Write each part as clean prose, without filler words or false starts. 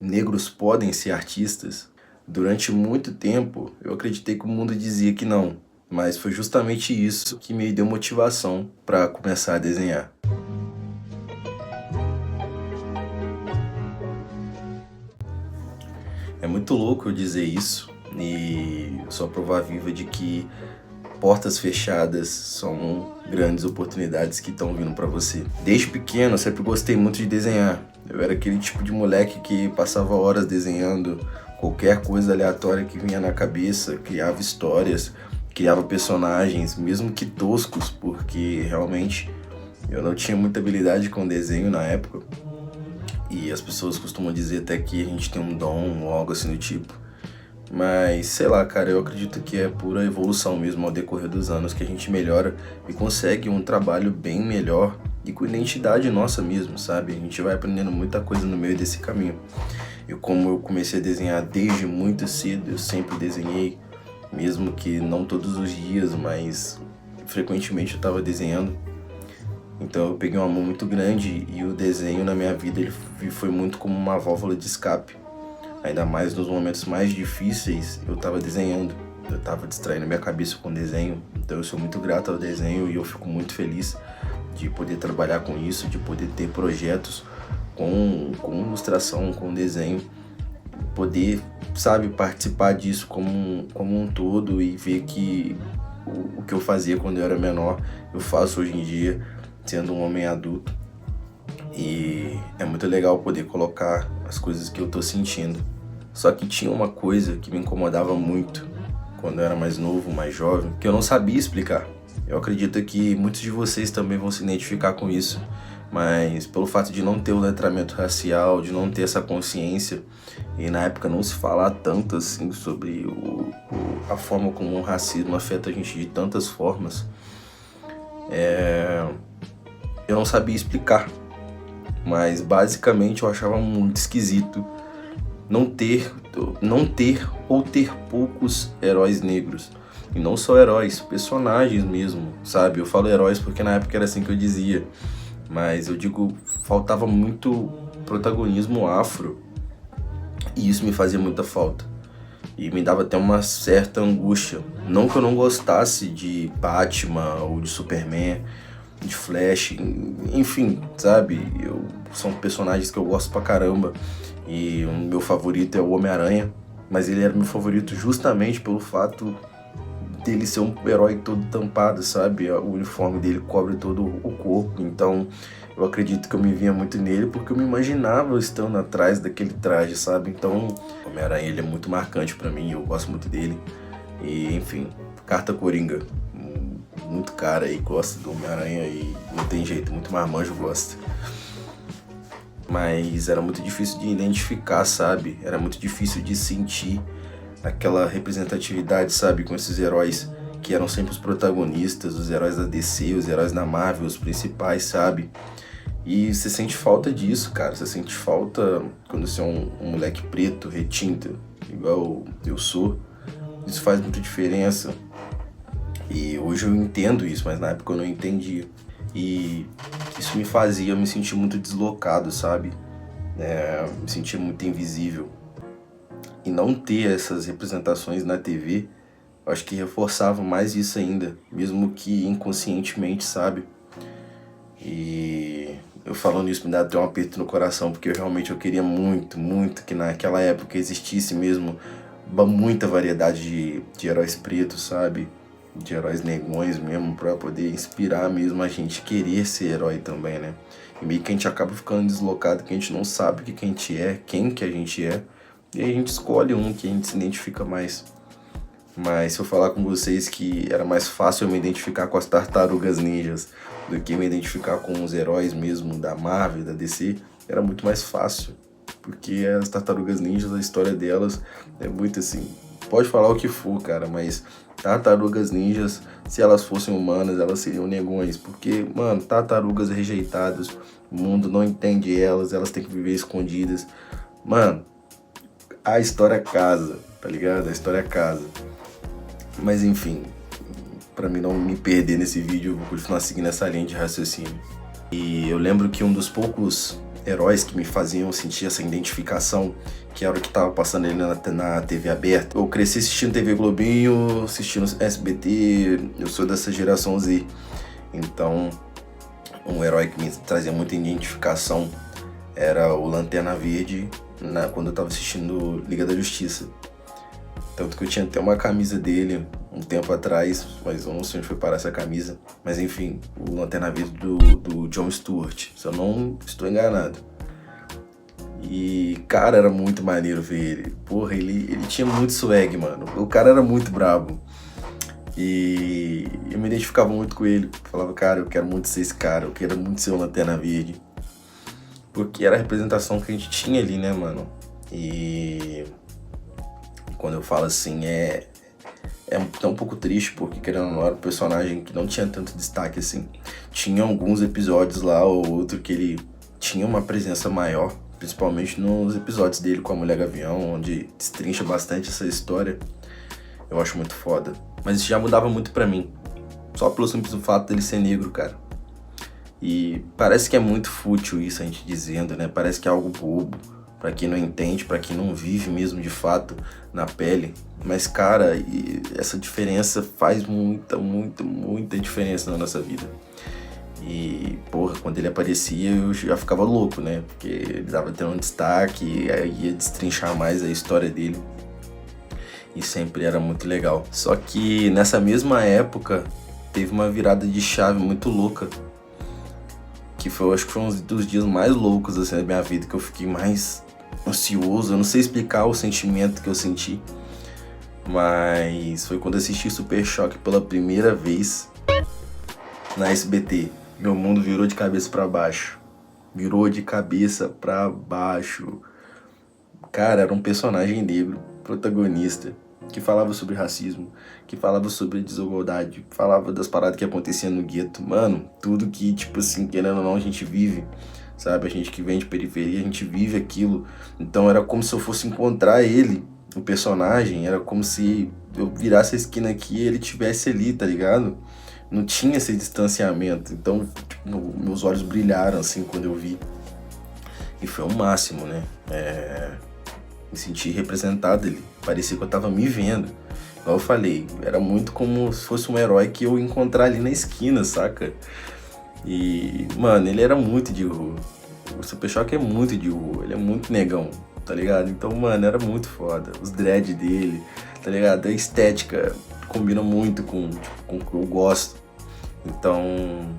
negros podem ser artistas? Durante muito tempo, eu acreditei que o mundo dizia que não, mas foi justamente isso que me deu motivação para começar a desenhar. É muito louco eu dizer isso, e eu sou a prova viva de que portas fechadas são grandes oportunidades que estão vindo para você. Desde pequeno, eu sempre gostei muito de desenhar. Eu era aquele tipo de moleque que passava horas desenhando qualquer coisa aleatória que vinha na cabeça, criava histórias, criava personagens, mesmo que toscos, porque realmente eu não tinha muita habilidade com desenho na época. E as pessoas costumam dizer até que a gente tem um dom ou algo assim do tipo. Mas, sei lá, cara, eu acredito que é pura evolução mesmo ao decorrer dos anos que a gente melhora e consegue um trabalho bem melhor e com identidade nossa mesmo, sabe? A gente vai aprendendo muita coisa no meio desse caminho. Como eu comecei a desenhar desde muito cedo, eu sempre desenhei, mesmo que não todos os dias, mas frequentemente eu estava desenhando. Então eu peguei uma mão muito grande e o desenho na minha vida ele foi muito como uma válvula de escape. Ainda mais nos momentos mais difíceis, eu estava desenhando, eu estava distraindo minha cabeça com desenho. Então eu sou muito grato ao desenho e eu fico muito feliz de poder trabalhar com isso, de poder ter projetos com ilustração, com desenho, poder, sabe, participar disso como um todo e ver que o que eu fazia quando eu era menor, eu faço hoje em dia, sendo um homem adulto. E é muito legal poder colocar as coisas que eu tô sentindo. Só que tinha uma coisa que me incomodava muito quando eu era mais novo, mais jovem, que eu não sabia explicar. Eu acredito que muitos de vocês também vão se identificar com isso, mas pelo fato de não ter o letramento racial, de não ter essa consciência, e na época não se falar tanto assim sobre a forma como o racismo afeta a gente de tantas formas, eu não sabia explicar. Mas basicamente eu achava muito esquisito não ter ou ter poucos heróis negros. E não só heróis, personagens mesmo, sabe? Eu falo heróis porque na época era assim que eu dizia. Mas eu digo, faltava muito protagonismo afro. E isso me fazia muita falta. E me dava até uma certa angústia. Não que eu não gostasse de Batman ou de Superman, de Flash, enfim, sabe? São personagens que eu gosto pra caramba. E o meu favorito é o Homem-Aranha, mas ele era meu favorito justamente pelo fato dele ser um herói todo tampado, sabe? O uniforme dele cobre todo o corpo, então eu acredito que eu me via muito nele porque eu me imaginava estando atrás daquele traje, sabe? Então, o Homem-Aranha ele é muito marcante pra mim, eu gosto muito dele. E, enfim, Carta Coringa. Muito cara aí gosta do Homem-Aranha e não tem jeito, muito marmanjo gosta. Mas era muito difícil de identificar, sabe? Era muito difícil de sentir aquela representatividade, sabe? Com esses heróis que eram sempre os protagonistas, os heróis da DC, os heróis da Marvel, os principais, sabe? E você sente falta disso, cara. Você sente falta quando você é um moleque preto, retinto, igual eu sou. Isso faz muita diferença. E hoje eu entendo isso, mas na época eu não entendia. E isso me fazia me sentir muito deslocado, sabe? Me sentir muito invisível. E não ter essas representações na TV, eu acho que reforçava mais isso ainda, mesmo que inconscientemente, sabe? E eu falando isso me dá até um aperto no coração, porque eu queria muito, muito que naquela época existisse mesmo muita variedade de heróis pretos, sabe? De heróis negões mesmo, pra poder inspirar mesmo a gente querer ser herói também, né? E meio que a gente acaba ficando deslocado, que a gente não sabe o que a gente é, quem que a gente é, e aí a gente escolhe um que a gente se identifica mais. Mas se eu falar com vocês que era mais fácil eu me identificar com as tartarugas ninjas do que me identificar com os heróis mesmo da Marvel, da DC, era muito mais fácil. Porque as tartarugas ninjas, a história delas é muito assim. Pode falar o que for, cara, mas tartarugas ninjas, se elas fossem humanas, elas seriam negões. Porque, mano, tartarugas rejeitadas, o mundo não entende elas, elas têm que viver escondidas. Mano, a história casa, tá ligado? A história casa. Mas enfim, pra mim não me perder nesse vídeo, eu vou continuar seguindo essa linha de raciocínio. E eu lembro que um dos poucos heróis que me faziam sentir essa identificação, que era o que tava passando ali na TV aberta. Eu cresci assistindo TV Globinho, assistindo SBT, eu sou dessa geração Z. Então, um herói que me trazia muita identificação era o Lanterna Verde, quando eu tava assistindo Liga da Justiça. Tanto que eu tinha até uma camisa dele um tempo atrás, mas eu não sei onde foi parar essa camisa. Mas enfim, o Lanterna Verde do Jon Stewart, se eu não estou enganado. E, cara, era muito maneiro ver ele. Porra, ele tinha muito swag, mano. O cara era muito brabo. E eu me identificava muito com ele. Falava, cara, eu quero muito ser esse cara, eu quero muito ser o Lanterna Verde. Porque era a representação que a gente tinha ali, né, mano? E quando eu falo assim, é um pouco triste, porque querendo ou não, era um personagem que não tinha tanto destaque assim. Tinha alguns episódios lá ou outro que ele tinha uma presença maior, principalmente nos episódios dele com a Mulher Gavião, onde destrincha bastante essa história. Eu acho muito foda. Mas isso já mudava muito pra mim. Só pelo simples fato dele ser negro, cara. E parece que é muito fútil isso a gente dizendo, né? Parece que é algo bobo, pra quem não entende, pra quem não vive mesmo de fato na pele. Mas, cara, essa diferença faz muita diferença na nossa vida. E, porra, quando ele aparecia eu já ficava louco, né? Porque ele dava tendo um destaque, aí ia destrinchar mais a história dele. E sempre era muito legal. Só que nessa mesma época teve uma virada de chave muito louca, que foi, acho que foi um dos dias mais loucos assim da minha vida, que eu fiquei mais ansioso. Eu não sei explicar o sentimento que eu senti, mas foi quando eu assisti Super Choque pela primeira vez na SBT. Meu mundo virou de cabeça pra baixo. Virou de cabeça pra baixo. Cara, era um personagem negro, protagonista, que falava sobre racismo, que falava sobre desigualdade, falava das paradas que aconteciam no gueto. Mano, tudo que, tipo assim, querendo ou não, a gente vive, sabe? A gente que vem de periferia, a gente vive aquilo. Então era como se eu fosse encontrar ele, o personagem, era como se eu virasse a esquina aqui e ele estivesse ali, tá ligado? Não tinha esse distanciamento. Então, tipo, meus olhos brilharam, assim, quando eu vi. E foi o máximo, né? Me senti representado ali. Parecia que eu tava me vendo. Igual eu falei, era muito como se fosse um herói que eu ia encontrar ali na esquina, saca? E, mano, ele era muito de rua. O Super Choque é muito de rua, ele é muito negão, tá ligado? Então, mano, era muito foda. Os dread dele, tá ligado? A estética combina muito com o que eu gosto. Então,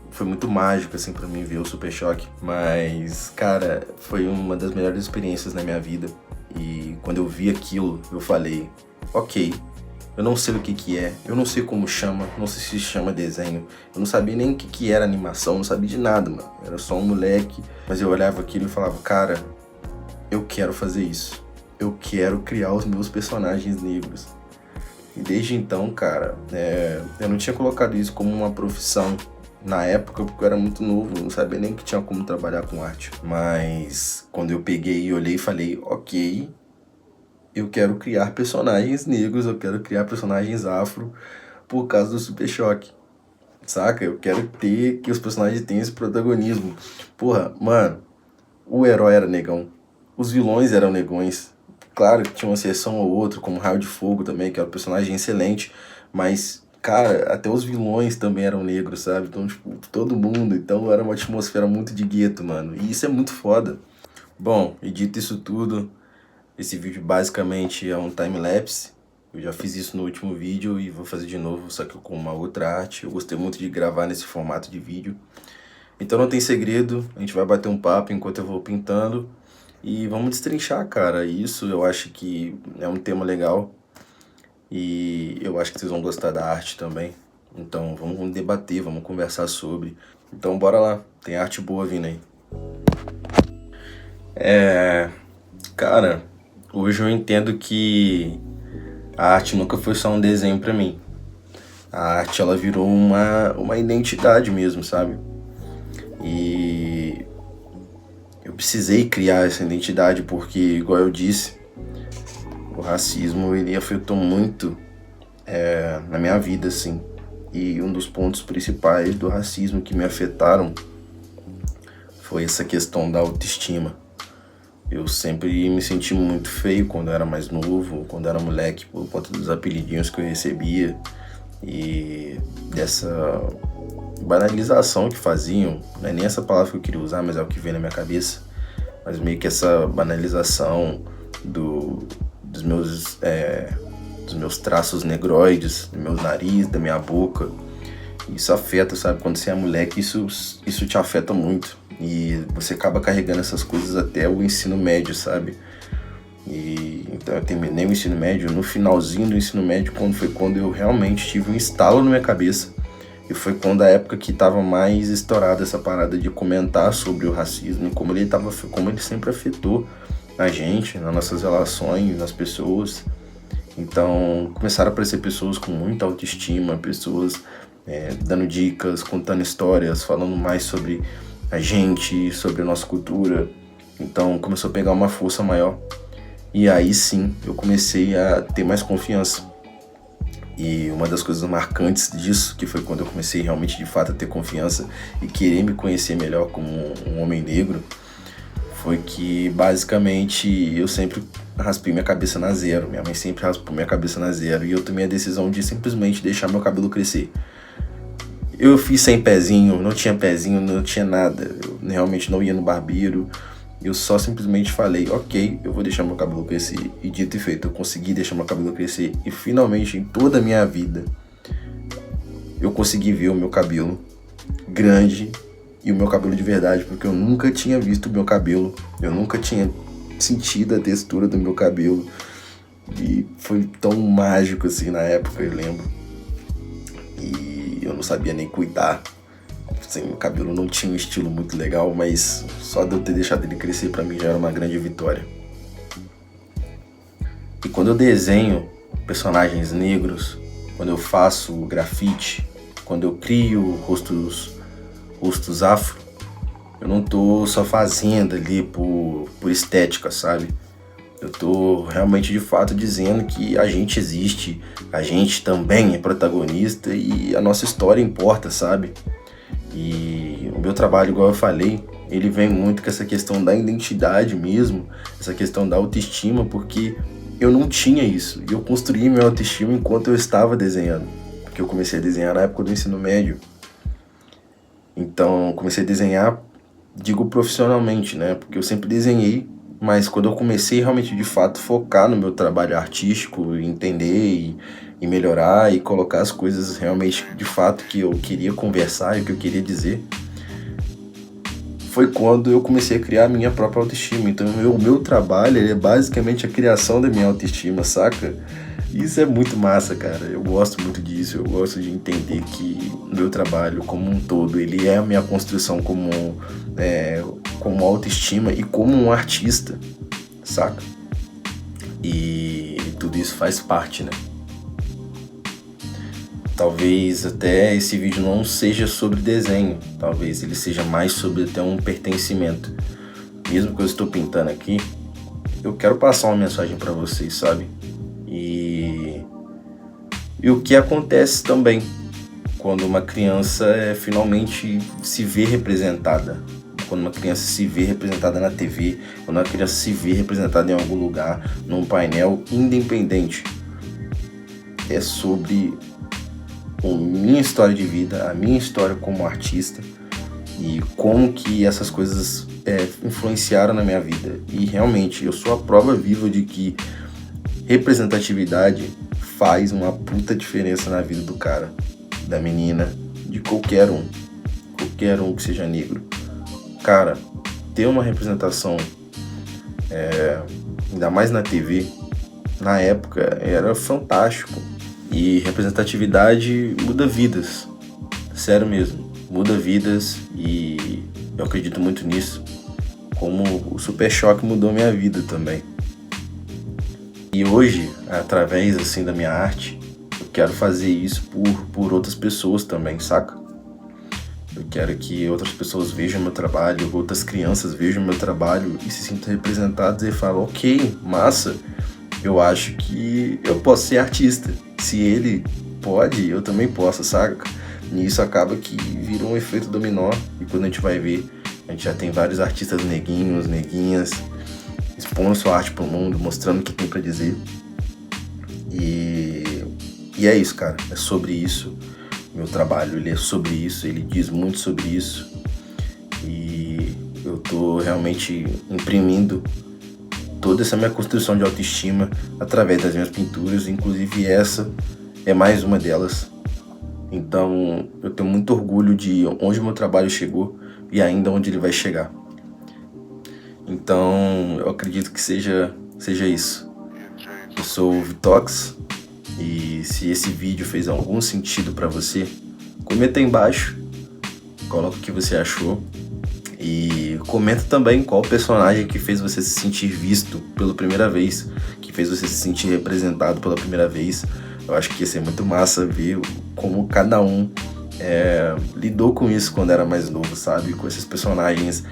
foi muito mágico, assim, pra mim ver o Super Choque. Mas, cara, foi uma das melhores experiências na minha vida. E quando eu vi aquilo, eu falei, ok, eu não sei o que é, eu não sei como chama, não sei se chama desenho, eu não sabia nem o que era animação, não sabia de nada, mano. Era só um moleque, mas eu olhava aquilo e falava, cara, eu quero fazer isso. Eu quero criar os meus personagens negros. E desde então, cara, eu não tinha colocado isso como uma profissão na época, porque eu era muito novo, não sabia nem que tinha como trabalhar com arte. Mas quando eu peguei e olhei e falei, ok, eu quero criar personagens negros, eu quero criar personagens afro por causa do Super Choque, saca? Eu quero ter que os personagens tenham esse protagonismo. Porra, mano, o herói era negão, os vilões eram negões. Claro que tinha uma exceção ou outra, como Raio de Fogo também, que era um personagem excelente, mas, cara, até os vilões também eram negros, sabe? Então, tipo, todo mundo. Então era uma atmosfera muito de gueto, mano. E isso é muito foda. Bom, e dito isso tudo, esse vídeo basicamente é um time-lapse. Eu já fiz isso no último vídeo e vou fazer de novo, só que com uma outra arte. Eu gostei muito de gravar nesse formato de vídeo. Então não tem segredo, a gente vai bater um papo enquanto eu vou pintando. E vamos destrinchar, cara. Isso eu acho que é um tema legal. E eu acho que vocês vão gostar da arte também. Então vamos debater, vamos conversar sobre. Então bora lá, tem arte boa vindo aí. Cara, hoje eu entendo que a arte nunca foi só um desenho pra mim. A arte, ela virou uma identidade mesmo, sabe? E eu precisei criar essa identidade porque, igual eu disse, o racismo, ele afetou muito na minha vida, assim. E um dos pontos principais do racismo que me afetaram foi essa questão da autoestima. Eu sempre me senti muito feio quando eu era mais novo, quando eu era moleque, por conta dos apelidinhos que eu recebia e dessa banalização que faziam. Não é nem essa palavra que eu queria usar, mas é o que veio na minha cabeça. Mas meio que essa banalização dos meus traços negroides, do meu nariz, da minha boca. Isso afeta, sabe? Quando você é moleque, isso te afeta muito. E você acaba carregando essas coisas até o ensino médio, sabe? E então eu terminei o ensino médio, no finalzinho do ensino médio, quando eu realmente tive um estalo na minha cabeça. E foi quando a época que estava mais estourada essa parada de comentar sobre o racismo e como ele sempre afetou a gente, nas nossas relações, nas pessoas. Então começaram a aparecer pessoas com muita autoestima, pessoas dando dicas, contando histórias, falando mais sobre a gente, sobre a nossa cultura. Então começou a pegar uma força maior. E aí sim, eu comecei a ter mais confiança. E uma das coisas marcantes disso, que foi quando eu comecei realmente de fato a ter confiança e querer me conhecer melhor como um homem negro, foi que basicamente eu sempre raspei minha cabeça na zero. Minha mãe sempre raspou minha cabeça na zero. E eu tomei a decisão de simplesmente deixar meu cabelo crescer. Eu fiz sem pezinho, não tinha nada. Eu realmente não ia no barbeiro. Eu só simplesmente falei, ok, eu vou deixar meu cabelo crescer. E dito e feito, eu consegui deixar meu cabelo crescer. E finalmente, em toda a minha vida, eu consegui ver o meu cabelo grande e o meu cabelo de verdade. Porque eu nunca tinha visto o meu cabelo. Eu nunca tinha sentido a textura do meu cabelo. E foi tão mágico assim na época, eu lembro. E eu não sabia nem cuidar. Assim, o cabelo não tinha um estilo muito legal, mas só de eu ter deixado ele crescer pra mim já era uma grande vitória. E quando eu desenho personagens negros, quando eu faço grafite, quando eu crio rostos afro, eu não tô só fazendo ali por estética, sabe? Eu tô realmente de fato dizendo que a gente existe, a gente também é protagonista e a nossa história importa, sabe? E o meu trabalho, igual eu falei, ele vem muito com essa questão da identidade mesmo, essa questão da autoestima, porque eu não tinha isso. E eu construí minha autoestima enquanto eu estava desenhando. Porque eu comecei a desenhar na época do ensino médio. Então, comecei a desenhar, digo profissionalmente, né? Porque eu sempre desenhei, mas quando eu comecei realmente de fato focar no meu trabalho artístico, entender e melhorar e colocar as coisas realmente de fato que eu queria conversar e o que eu queria dizer, foi quando eu comecei a criar a minha própria autoestima. Então o meu trabalho ele é basicamente a criação da minha autoestima, saca? Isso é muito massa, cara. Eu gosto muito disso. Eu gosto de entender que o meu trabalho como um todo, ele é a minha construção como autoestima e como um artista, saca? E tudo isso faz parte, né? Talvez até esse vídeo não seja sobre desenho, talvez ele seja mais sobre até um pertencimento. Mesmo que eu estou pintando aqui, eu quero passar uma mensagem para vocês, sabe? E o que acontece também quando uma criança finalmente se vê representada. Quando uma criança se vê representada na TV, quando uma criança se vê representada em algum lugar, num painel independente. É sobre a minha história de vida, a minha história como artista e como que essas coisas influenciaram na minha vida. E realmente eu sou a prova viva de que representatividade faz uma puta diferença na vida do cara, da menina, de qualquer um que seja negro. Cara, ter uma representação, ainda mais na TV, na época era fantástico. E representatividade muda vidas, sério mesmo, muda vidas e eu acredito muito nisso, como o Super Choque mudou minha vida também. E hoje, através assim da minha arte, eu quero fazer isso por outras pessoas também, saca? Eu quero que outras pessoas vejam meu trabalho, outras crianças vejam meu trabalho e se sintam representadas e falam, ok, massa, eu acho que eu posso ser artista. Se ele pode, eu também posso, saca? E isso acaba que vira um efeito dominó e quando a gente vai ver, A gente já tem vários artistas neguinhos, neguinhas, expondo sua arte pro mundo, mostrando o que tem pra dizer. E é isso, cara. É sobre isso. Meu trabalho, ele é sobre isso. Ele diz muito sobre isso. E eu tô realmente imprimindo toda essa minha construção de autoestima através das minhas pinturas. Inclusive essa é mais uma delas. Então eu tenho muito orgulho de onde meu trabalho chegou e ainda onde ele vai chegar. Então eu acredito que seja isso. Eu sou o Vitox e se esse vídeo fez algum sentido pra você, comenta aí embaixo, coloca o que você achou e comenta também qual personagem que fez você se sentir visto pela primeira vez, que fez você se sentir representado pela primeira vez. Eu acho que ia ser muito massa ver como cada um lidou com isso quando era mais novo, sabe? Com esses personagens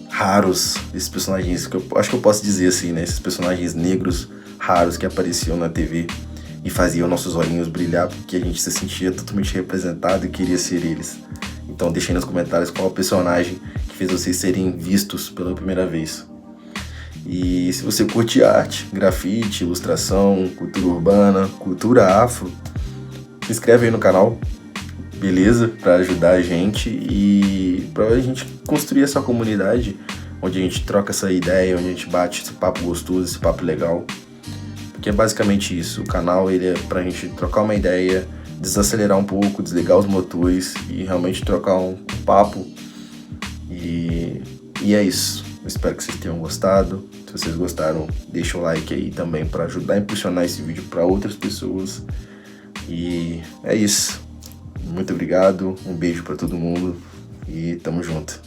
raros, esses personagens que eu acho que eu posso dizer assim, né? Esses personagens negros raros que apareciam na TV e faziam nossos olhinhos brilhar porque a gente se sentia totalmente representado e queria ser eles. Então deixem nos comentários qual o personagem que fez vocês serem vistos pela primeira vez. E se você curte arte, grafite, ilustração, cultura urbana, cultura afro, se inscreve aí no canal, beleza? Pra ajudar a gente e pra gente construir essa comunidade onde a gente troca essa ideia, onde a gente bate esse papo gostoso, esse papo legal. Porque é basicamente isso, o canal ele é pra gente trocar uma ideia, desacelerar um pouco, desligar os motores e realmente trocar um papo. E é isso. Eu espero que vocês tenham gostado. Se vocês gostaram, deixa o like aí também para ajudar a impulsionar esse vídeo para outras pessoas. E é isso. Muito obrigado, um beijo para todo mundo e tamo junto.